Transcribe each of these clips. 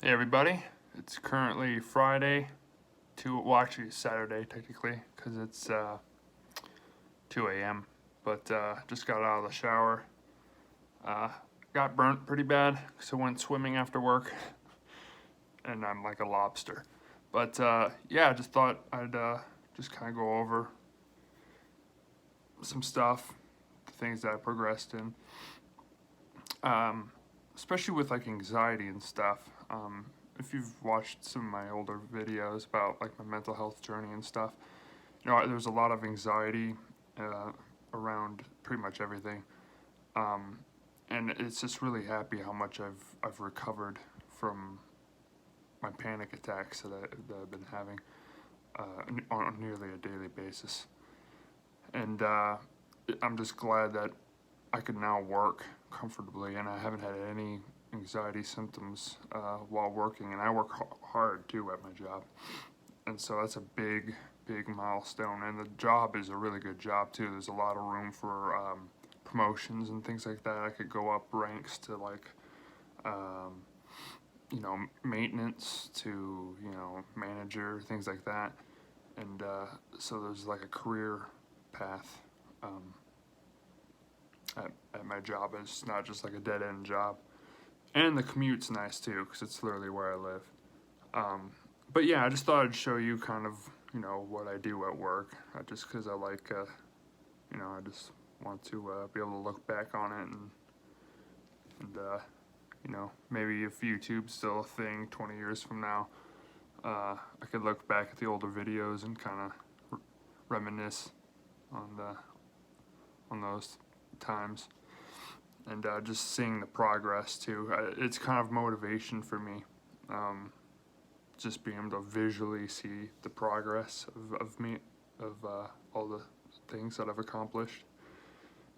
Hey everybody, it's currently Friday, well actually it's Saturday technically, because it's 2 a.m. But just got out of the shower. Uh, got burnt pretty bad, so went swimming after work, and I'm like a lobster. But yeah, I just thought I'd just kind of go over some stuff, the things that I progressed in, um, especially with like anxiety and stuff. If you've watched some of my older videos about like my mental health journey and stuff, there's a lot of anxiety uh, around pretty much everything, um, and it's just really happy how much I've recovered from my panic attacks that I've been having on nearly a daily basis, and I'm just glad that I can now work comfortably, and I haven't had any anxiety symptoms while working, and I work hard too at my job, and so that's a big milestone. And the job is a really good job too. There's a lot of room for promotions and things like that. I could go up ranks to like um, maintenance to manager, things like that, and so there's like a career path at my job. It's not just like a dead end job. And the commute's nice too, because it's literally where I live. Um, but yeah, I just thought I'd show you kind of, what I do at work, just because I like, I just want to be able to look back on it and maybe if YouTube's still a thing 20 years from now, I could look back at the older videos and kind of reminisce on those times. And just seeing the progress too. It's kind of motivation for me. Just being able to visually see the progress of me, of all the things that I've accomplished.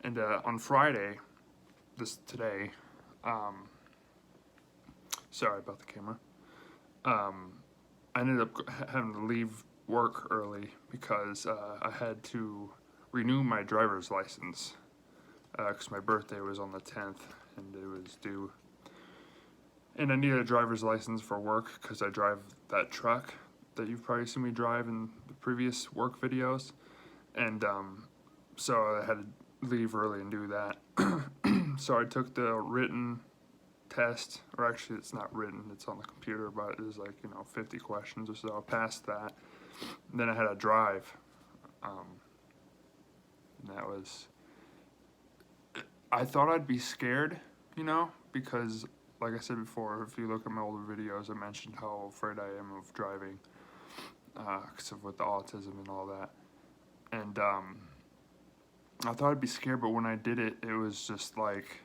And on Friday, today, sorry about the camera. I ended up having to leave work early because I had to renew my driver's license because my birthday was on the 10th and it was due. And I needed a driver's license for work because I drive that truck that you've probably seen me drive in the previous work videos. And so I had to leave early and do that. So I took the written test, or actually it's not written, it's on the computer, but it was like, 50 questions or so. I passed that. And then I had to drive. And that was, I thought I'd be scared, because like I said before, if you look at my older videos, I mentioned how afraid I am of driving because of with the autism and all that. And I thought I'd be scared, but when I did it, it was just like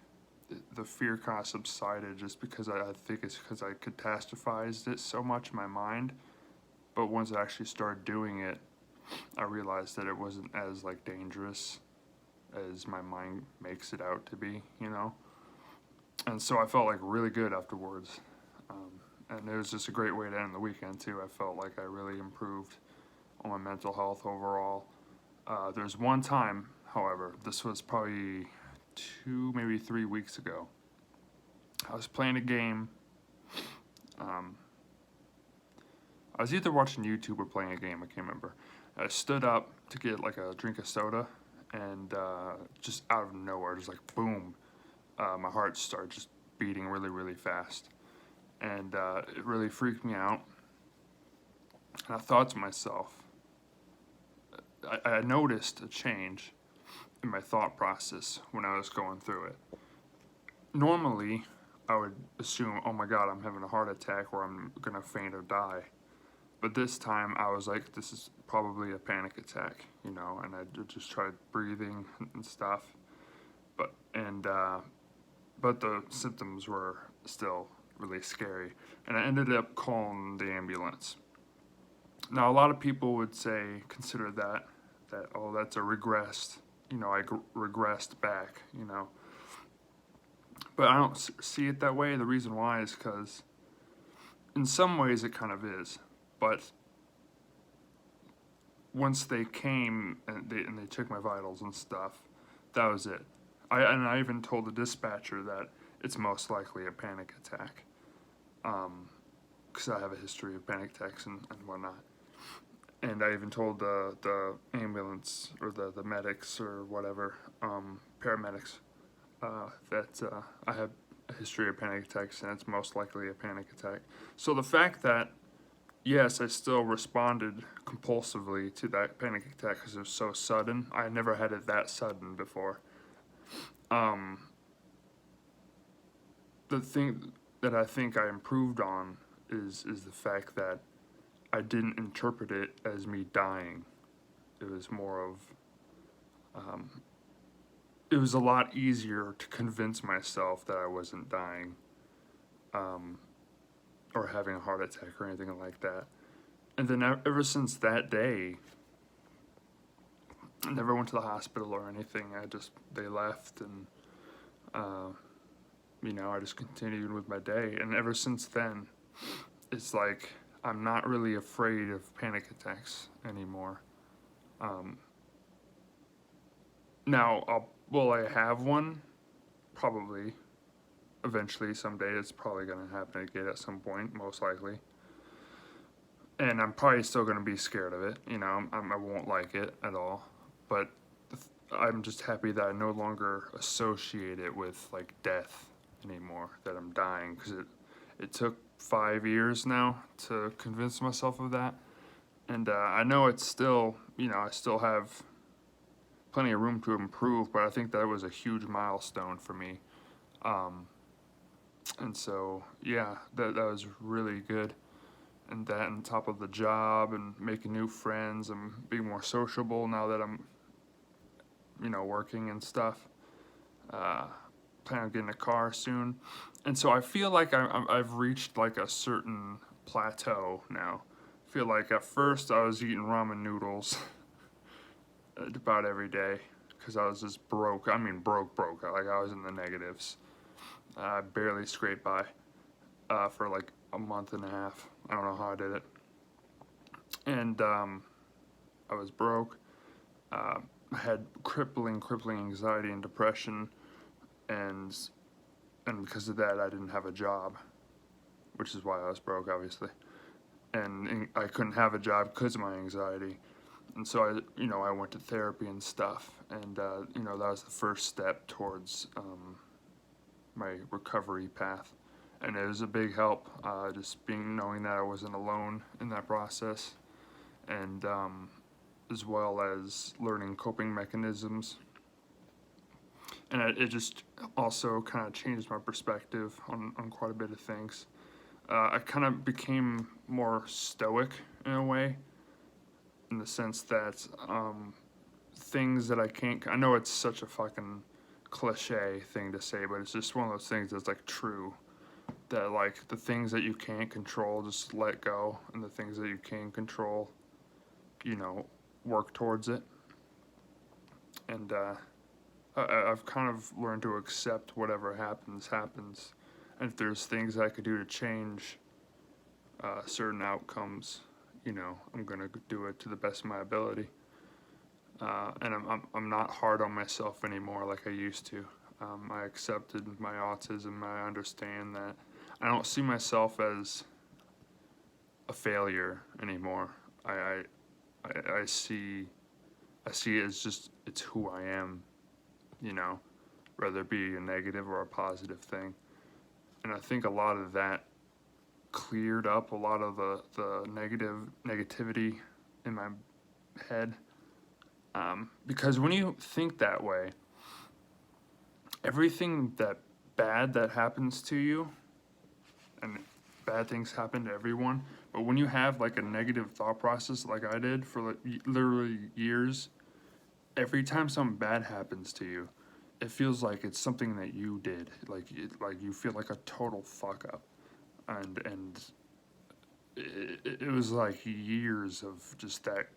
the fear kind of subsided just because I think it's because I catastrophized it so much in my mind. But once I actually started doing it, I realized that it wasn't as like dangerous as my mind makes it out to be, And so I felt like really good afterwards. And it was just a great way to end the weekend too. I felt like I really improved on my mental health overall. There's one time, however, this was probably 2, maybe 3 weeks ago. I was playing a game. I was either watching YouTube or playing a game, I can't remember. I stood up to get like a drink of soda, and just out of nowhere, just like boom, my heart started just beating really fast. And it really freaked me out. And I thought to myself, I noticed a change in my thought process when I was going through it. Normally, I would assume, oh my God, I'm having a heart attack or I'm gonna faint or die. But this time I was like, this is probably a panic attack, and I just tried breathing and stuff. But the symptoms were still really scary. And I ended up calling the ambulance. Now, a lot of people would consider that oh, that's a regressed, I regressed back, But I don't see it that way. The reason why is because in some ways it kind of is. But once they came and they took my vitals and stuff, that was it. I even told the dispatcher that it's most likely a panic attack. because I have a history of panic attacks and whatnot. And I even told the ambulance or the medics or whatever, paramedics, that I have a history of panic attacks and it's most likely a panic attack. So the fact that, yes, I still responded compulsively to that panic attack because it was so sudden. I never had it that sudden before. The thing that I think I improved on is the fact that I didn't interpret it as me dying. It was more of, it was a lot easier to convince myself that I wasn't dying, or having a heart attack or anything like that. And then ever since that day, I never went to the hospital or anything. They left, and I just continued with my day. And ever since then, it's like I'm not really afraid of panic attacks anymore. Now, will I have one? Probably. Eventually, someday, it's probably going to happen again at some point, most likely. And I'm probably still going to be scared of it. I won't like it at all. But I'm just happy that I no longer associate it with, like, death anymore, that I'm dying. Because it took 5 years now to convince myself of that. And I know it's still, I still have plenty of room to improve, but I think that was a huge milestone for me. And so, yeah, that was really good. And that on top of the job and making new friends and being more sociable now that I'm, working and stuff. Plan on getting a car soon. And so I feel like I've reached like a certain plateau now. I feel like at first I was eating ramen noodles about every day because I was just broke. I mean, broke. Like I was in the negatives. I barely scraped by for like a month and a half. I don't know how I did it. And I was broke. I had crippling anxiety and depression, and because of that, I didn't have a job, which is why I was broke, obviously. And I couldn't have a job because of my anxiety. And so I went to therapy and stuff, and that was the first step towards my recovery path, and it was a big help. Just knowing that I wasn't alone in that process, and as well as learning coping mechanisms, and it just also kind of changed my perspective on quite a bit of things. I kind of became more stoic in a way, in the sense that things that I know it's such a fucking cliche thing to say, but it's just one of those things that's like true, that like the things that you can't control, just let go, and the things that you can control, work towards it. And I've kind of learned to accept whatever happens, and if there's things I could do to change certain outcomes, I'm gonna do it to the best of my ability. And I'm not hard on myself anymore like I used to. I accepted my autism. I understand that I don't see myself as a failure anymore. I see it as just, it's who I am, whether it be a negative or a positive thing. And I think a lot of that cleared up a lot of the negativity in my head. Because when you think that way, everything bad that happens to you, and bad things happen to everyone, but when you have like a negative thought process like I did for like literally years, every time something bad happens to you, it feels like it's something that you did. Like you feel like a total fuck up, and it was like years of just that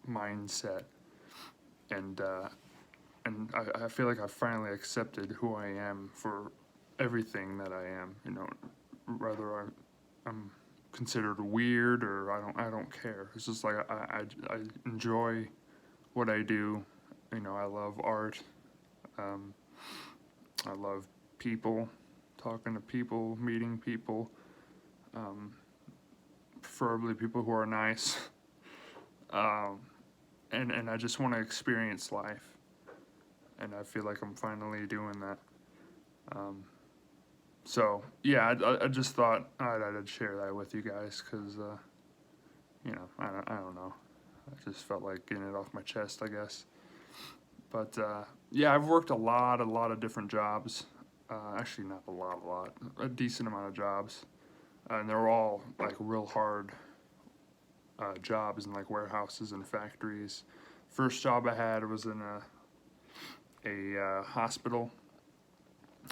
mindset. And I feel like I finally accepted who I am for everything that I am. Whether I'm considered weird or I don't care. It's just like I enjoy what I do. I love art. I love people, talking to people, meeting people. preferably people who are nice. And I just want to experience life, and I feel like I'm finally doing that. So yeah, I just thought I'd share that with you guys because I don't know, I just felt like getting it off my chest, I guess. But yeah, I've worked a lot of different jobs. Actually, not a lot, a decent amount of jobs, and they're all like real hard jobs in like warehouses and factories. First job I had was in a hospital.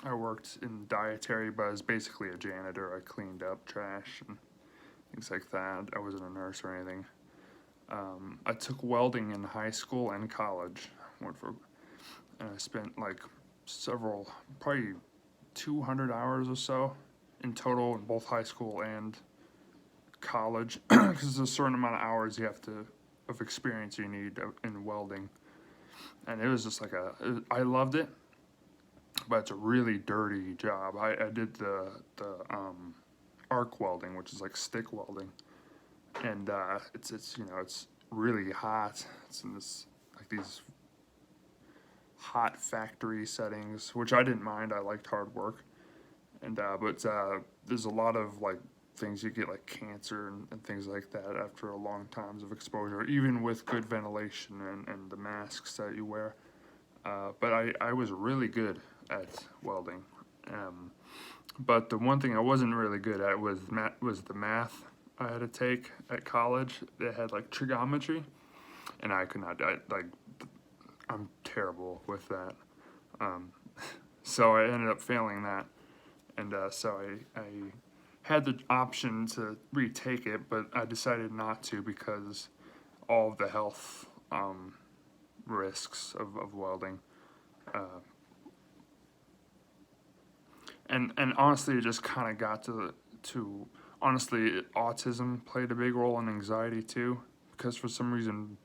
I worked in dietary, but I was basically a janitor. I cleaned up trash and things like that. I wasn't a nurse or anything. I took welding in high school and college. And I spent like probably 200 hours or so in total in both high school and college, because there's a certain amount of hours of experience you need in welding. And it was just like I loved it, but it's a really dirty job. I did the arc welding, which is like stick welding, and it's really hot. It's in these hot factory settings, which I didn't mind. I liked hard work, and but there's a lot of like things you get, like cancer and things like that after a long times of exposure, even with good ventilation and the masks that you wear. But I was really good at welding. But the one thing I wasn't really good at was the math I had to take at college. They had like trigonometry, and I could not. I'm terrible with that. So I ended up failing that, and so I had the option to retake it, but I decided not to because all of the health risks of welding. And honestly, it just kind of got to honestly, autism played a big role in anxiety too, because for some reason,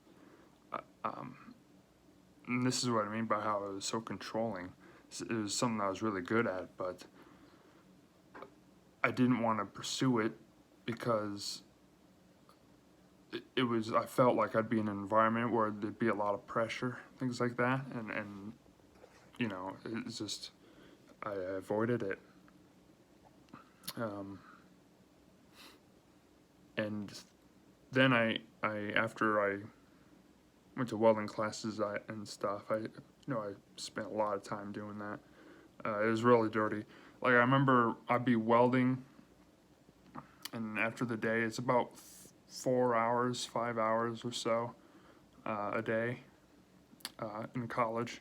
and this is what I mean by how it was so controlling. It was something I was really good at, but I didn't want to pursue it because I felt like I'd be in an environment where there'd be a lot of pressure, things like that, and it's just, I avoided it. And then after I went to welding classes and stuff, I spent a lot of time doing that. It was really dirty. Like, I remember I'd be welding, and after the day, it's about 4 hours, 5 hours or so a day in college.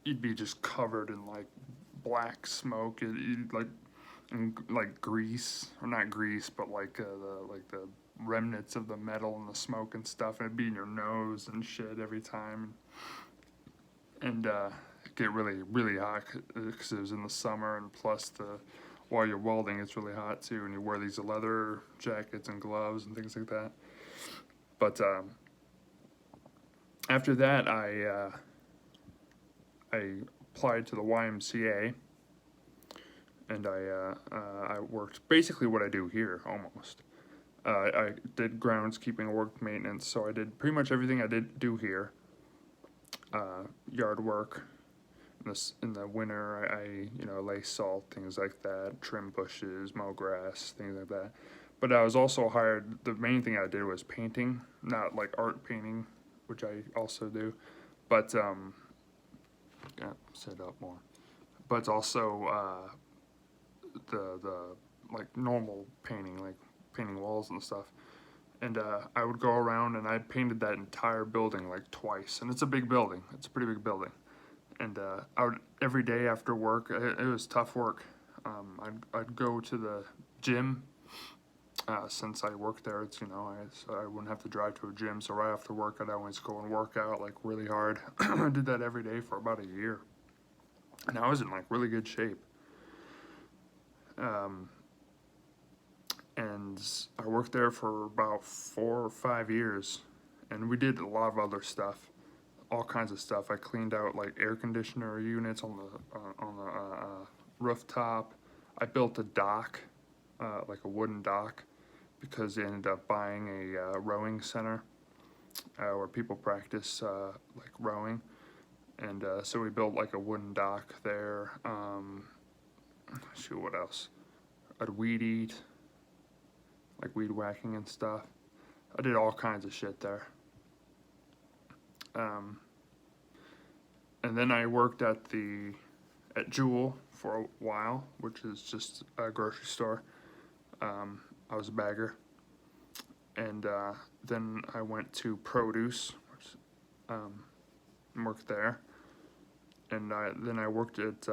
You'd be just covered in like black smoke, like grease, or not grease, but like the remnants of the metal and the smoke and stuff, and it'd be in your nose and shit every time, and get really hot because it was in the summer, and plus while you're welding, it's really hot too, and you wear these leather jackets and gloves and things like that. But after that, I applied to the YMCA, and I worked basically what I do here almost. I did groundskeeping, work maintenance, so I did pretty much everything I did do here. Yard work. In the winter, I lay salt, things like that, trim bushes, mow grass, things like that. But I was also hired. The main thing I did was painting, not like art painting, which I also do, but set up more. But also the like normal painting, like painting walls and stuff. And I would go around and I painted that entire building like twice. And it's a big building. It's a pretty big building. And I would, every day after work, it was tough work. I'd go to the gym. Since I worked there, so I wouldn't have to drive to a gym. So right after work, I'd always go and work out like really hard. I did that every day for about a year. And I was in like really good shape. And I worked there for about 4 or 5 years, and we did a lot of other stuff, all kinds of stuff. I cleaned out like air conditioner units on the rooftop. I built a dock like a wooden dock, because they ended up buying a rowing center where people practice like rowing. And so we built like a wooden dock there. Shoot, what else? I'd weed eat, like weed whacking and stuff. I did all kinds of shit there. And then I worked at Jewel for a while, which is just a grocery store. I was a bagger. And then I went to Produce, which, worked there. And then I worked at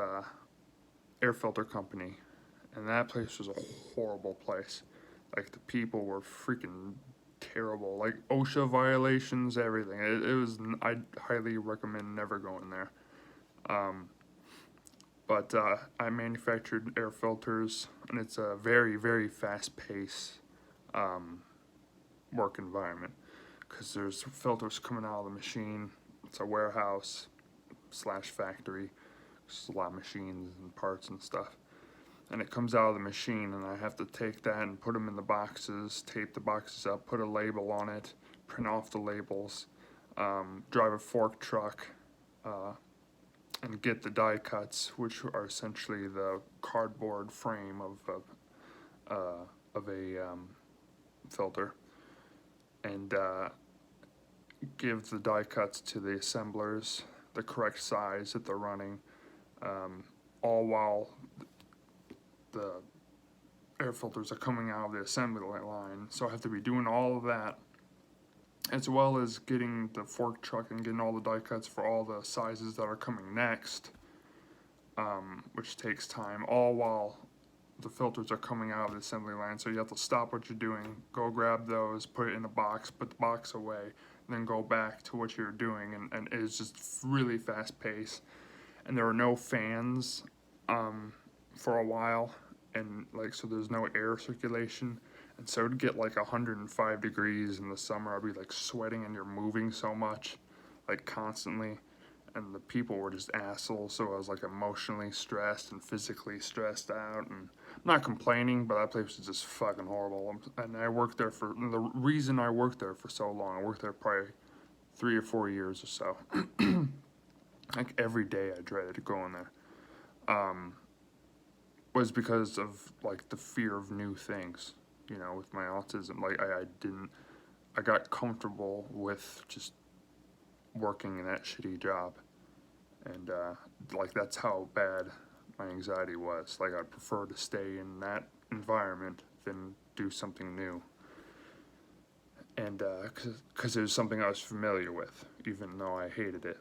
Air Filter Company, and that place was a horrible place. Like, the people were freaking terrible. Like, OSHA violations, everything. It was. I highly recommend never going there. But I manufactured air filters, and it's a very, very fast-paced work environment, because there's filters coming out of the machine. It's a warehouse / factory. There's a lot of machines and parts and stuff. And it comes out of the machine, and I have to take that and put them in the boxes, tape the boxes up, put a label on it, print off the labels, drive a fork truck, and get the die cuts, which are essentially the cardboard frame of a filter, and give the die cuts to the assemblers, the correct size that they're running, all while the air filters are coming out of the assembly line. So I have to be doing all of that, as well as getting the fork truck and getting all the die cuts for all the sizes that are coming next, which takes time, all while the filters are coming out of the assembly line. So you have to stop what you're doing, go grab those, put it in a box, put the box away, then go back to what you're doing, and it's just really fast paced. And there were no fans for a while, and like, so there's no air circulation, and so it'd get like 105 degrees in the summer. I'd be like sweating, and you're moving so much, like constantly, and the people were just assholes. So I was like emotionally stressed and physically stressed out, and I'm not complaining, but that place was just fucking horrible. And I worked there for, the reason I worked there for so long, I worked there probably 3 or 4 years or so. Like every day I dreaded going there. Was because of like the fear of new things, you know, with my autism. Like I got comfortable with just working in that shitty job, and like that's how bad my anxiety was. Like, I'd prefer to stay in that environment than do something new, and because it was something I was familiar with, even though I hated it.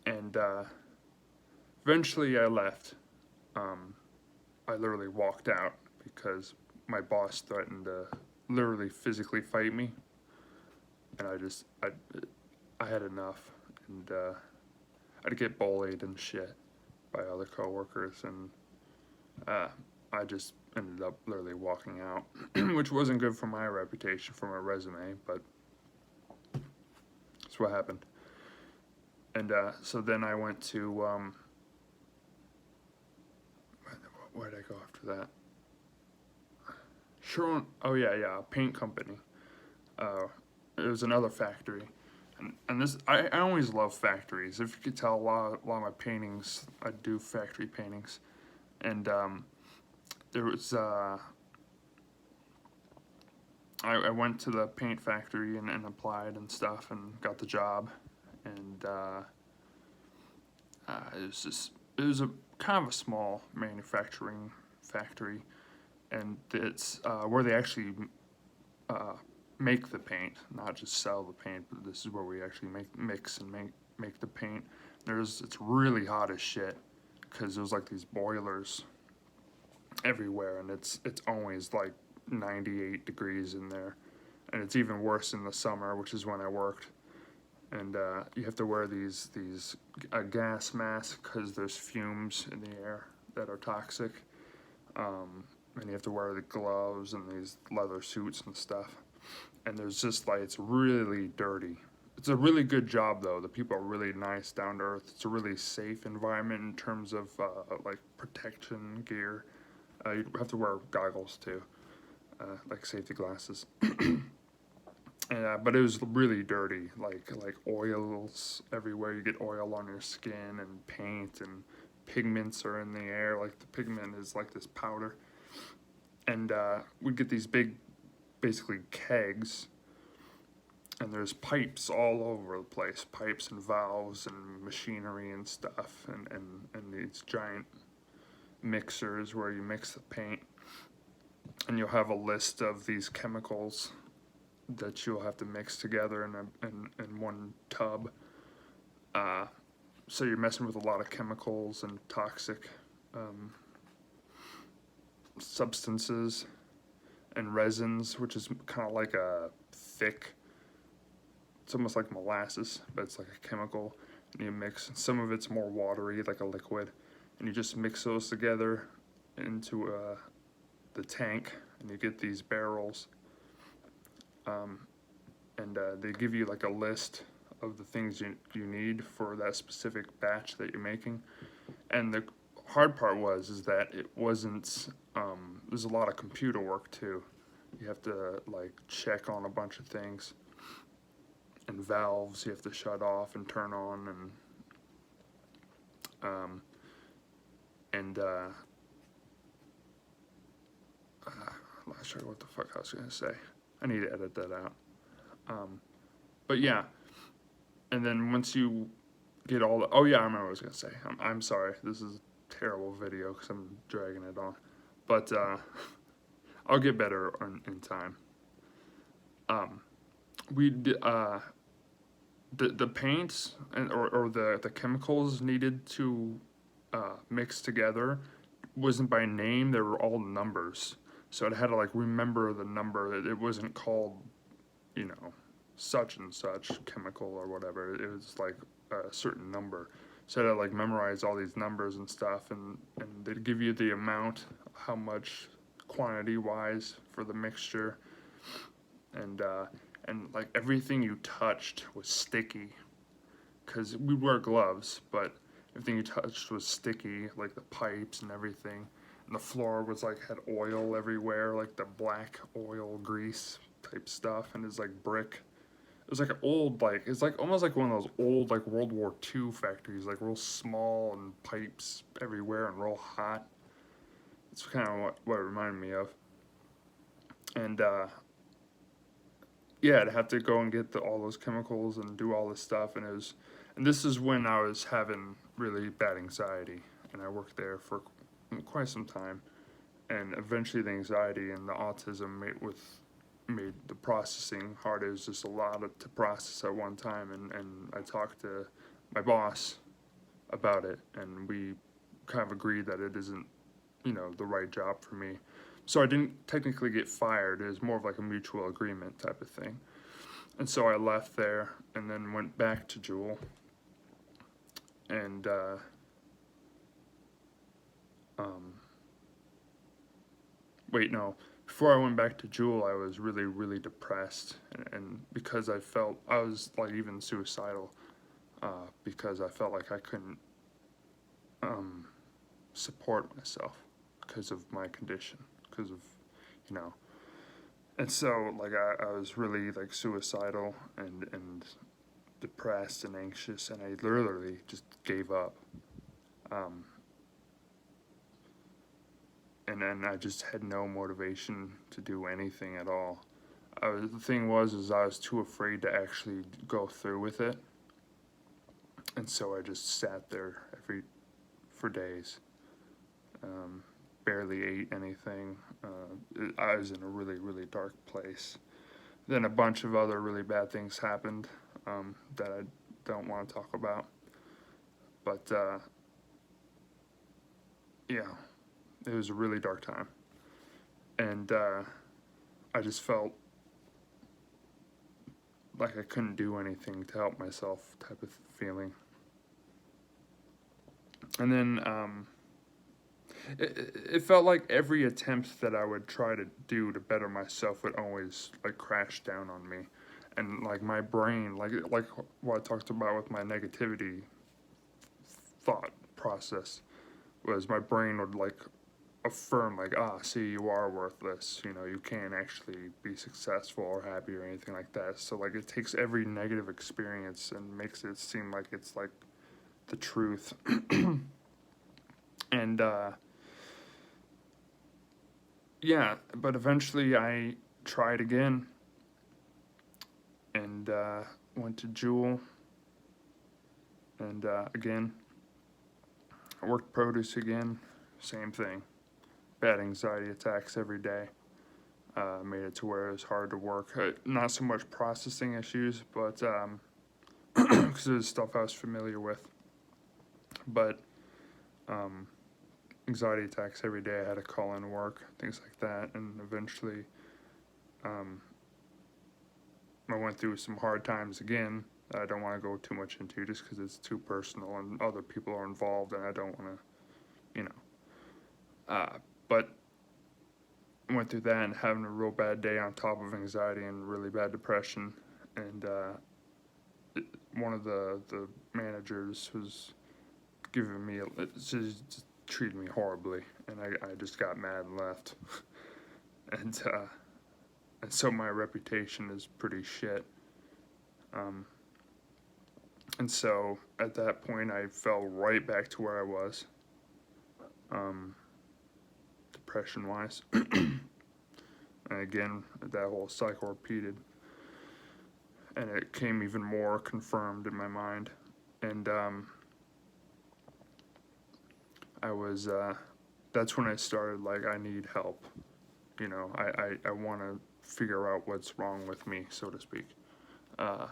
And eventually I left. I literally walked out because my boss threatened to literally physically fight me, and I had enough, and I'd get bullied and shit by other coworkers, and I just ended up literally walking out, which wasn't good for my reputation, for my resume, but that's what happened. And so then I went to, where did I go after that? Sherwin, oh yeah, a paint company. It was another factory. And this, I always love factories. If you could tell, a lot of my paintings, I do factory paintings. And there was, I went to the paint factory and applied and stuff and got the job. And it was a kind of a small manufacturing factory, and it's where they actually make the paint, not just sell the paint, but this is where we actually mix and make the paint. It's really hot as shit, because there's like these boilers everywhere, and it's always like 98 degrees in there, and it's even worse in the summer, which is when I worked. And you have to wear these gas masks, because there's fumes in the air that are toxic, and you have to wear the gloves and these leather suits and stuff. And there's just like, it's really dirty. It's a really good job though. The people are really nice, down to earth. It's a really safe environment in terms of like protection gear. You have to wear goggles too, like safety glasses. And, but it was really dirty, like oils everywhere. You get oil on your skin and paint, and pigments are in the air. Like the pigment is like this powder. And we'd get these big, basically kegs, and there's pipes all over the place, pipes and valves and machinery and stuff, and these giant mixers where you mix the paint, and you'll have a list of these chemicals that you'll have to mix together in one tub. So you're messing with a lot of chemicals and toxic substances and resins, which is kind of like a thick, it's almost like molasses, but it's like a chemical. And you mix, some of it's more watery, like a liquid, and you just mix those together into the tank, and you get these barrels. And they give you like a list of the things you need for that specific batch that you're making. And the hard part is that it wasn't, there's a lot of computer work too. You have to like check on a bunch of things, and valves you have to shut off and turn on, I'm not sure what the fuck I was gonna say. I need to edit that out. But yeah, and then once you get all the, oh yeah, I remember what I was gonna say. I'm sorry, this is a terrible video because I'm dragging it on, but I'll get better in time. We did, the paints or the chemicals needed to mix together wasn't by name, they were all numbers. So I had to like remember the number. It wasn't called, you know, such and such chemical or whatever. It was like a certain number. So I had to like memorize all these numbers and stuff, and they'd give you the amount, how much quantity wise for the mixture, and like everything you touched was sticky, because we wear gloves, but everything you touched was sticky, like the pipes and everything. And the floor was like, had oil everywhere, like the black oil grease type stuff, and it's like brick. It was like an old, like, it's like almost like one of those old like World War II factories, like real small and pipes everywhere and real hot. It's kind of what it reminded me of. And yeah, I'd have to go and get all those chemicals and do all this stuff, and this is when I was having really bad anxiety, and I worked there for quite some time, and eventually the anxiety and the autism made the processing hard. It was just a lot to process at one time, and I talked to my boss about it, and we kind of agreed that it isn't, you know, the right job for me. So I didn't technically get fired. It was more of like a mutual agreement type of thing. And so I left there and then went back to Jewel, and wait, no. Before I went back to Jewel, I was really, really depressed, and because I felt, I was like even suicidal, because I felt like I couldn't support myself because of my condition, because of, you know, and so like I was really like suicidal and depressed and anxious, and I literally just gave up. And then I just had no motivation to do anything at all. The thing was I was too afraid to actually go through with it, and so I just sat there for days, barely ate anything. I was in a really, really dark place. Then a bunch of other really bad things happened that I don't want to talk about, but yeah. It was a really dark time, and I just felt like I couldn't do anything to help myself type of feeling. And then it felt like every attempt that I would try to do to better myself would always like crash down on me, and like my brain, like what I talked about with my negativity thought process, was my brain would like affirm, like, see, you are worthless, you know, you can't actually be successful or happy or anything like that. So like it takes every negative experience and makes it seem like it's like the truth. And yeah, but eventually I tried again and went to Jewel, and again I worked produce again, same thing, bad anxiety attacks every day. Made it to where it was hard to work. Not so much processing issues, but because it was stuff I was familiar with. But anxiety attacks every day. I had to call in work, things like that, and eventually I went through some hard times again. I don't want to go too much into just because it's too personal and other people are involved, and I don't want to, you know. But went through that and having a real bad day on top of anxiety and really bad depression, and one of the managers was giving me just treated me horribly, and I just got mad and left. And so my reputation is pretty shit. And so at that point I fell right back to where I was, depression wise. And again, that whole cycle repeated, and it came even more confirmed in my mind. And I was that's when I started, like, I need help, you know. I want to figure out what's wrong with me, so to speak. I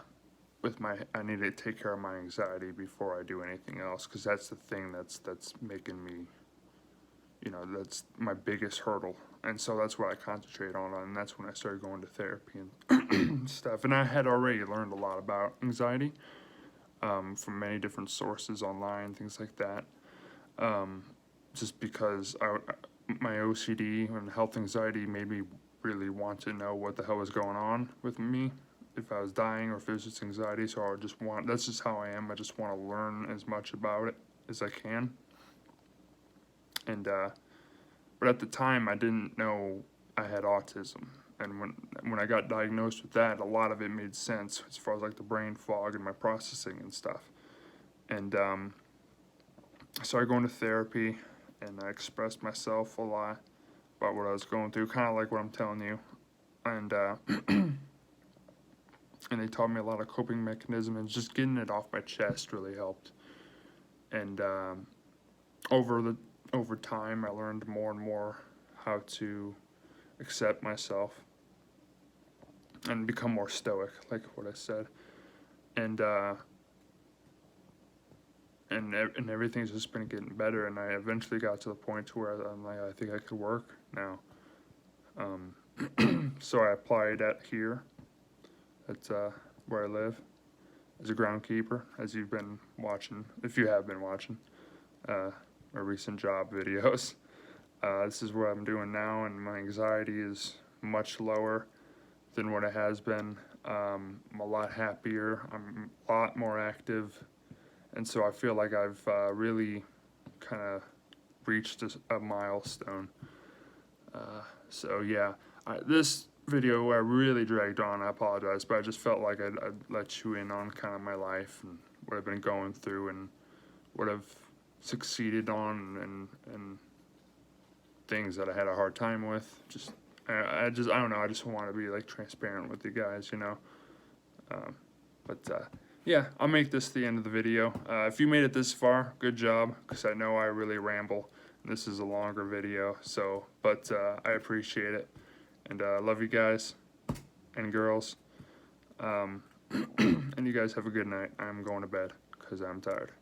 need to take care of my anxiety before I do anything else, because that's the thing that's making me, you know, that's my biggest hurdle. And so that's what I concentrate on, and that's when I started going to therapy and stuff. And I had already learned a lot about anxiety from many different sources online, things like that. Just because my OCD and health anxiety made me really want to know what the hell was going on with me, if I was dying or if it was just anxiety. So I just that's just how I am. I just want to learn as much about it as I can. And but at the time I didn't know I had autism, and when I got diagnosed with that, a lot of it made sense as far as like the brain fog and my processing and stuff. And I started going to therapy, and I expressed myself a lot about what I was going through, kind of like what I'm telling you. And and they taught me a lot of coping mechanisms, and just getting it off my chest really helped. And over time, I learned more and more how to accept myself and become more stoic, like what I said. And and everything's just been getting better, and I eventually got to the point to where I'm like, I think I could work now. So I applied at here, at where I live, as a groundkeeper, as you've been watching, if you have been watching my recent job videos. This is what I'm doing now, and my anxiety is much lower than what it has been. I'm a lot happier, I'm a lot more active, and so I feel like I've really kind of reached a milestone. So yeah, this video I really dragged on, I apologize, but I just felt like I'd let you in on kind of my life and what I've been going through and what I've succeeded on, and things that I had a hard time with. I don't know, I just want to be like transparent with you guys, you know. Yeah, I'll make this the end of the video. If you made it this far, good job, because I know I really ramble. This is a longer video, so, but I appreciate it, and I love you guys and girls, and you guys have a good night. I'm going to bed because I'm tired.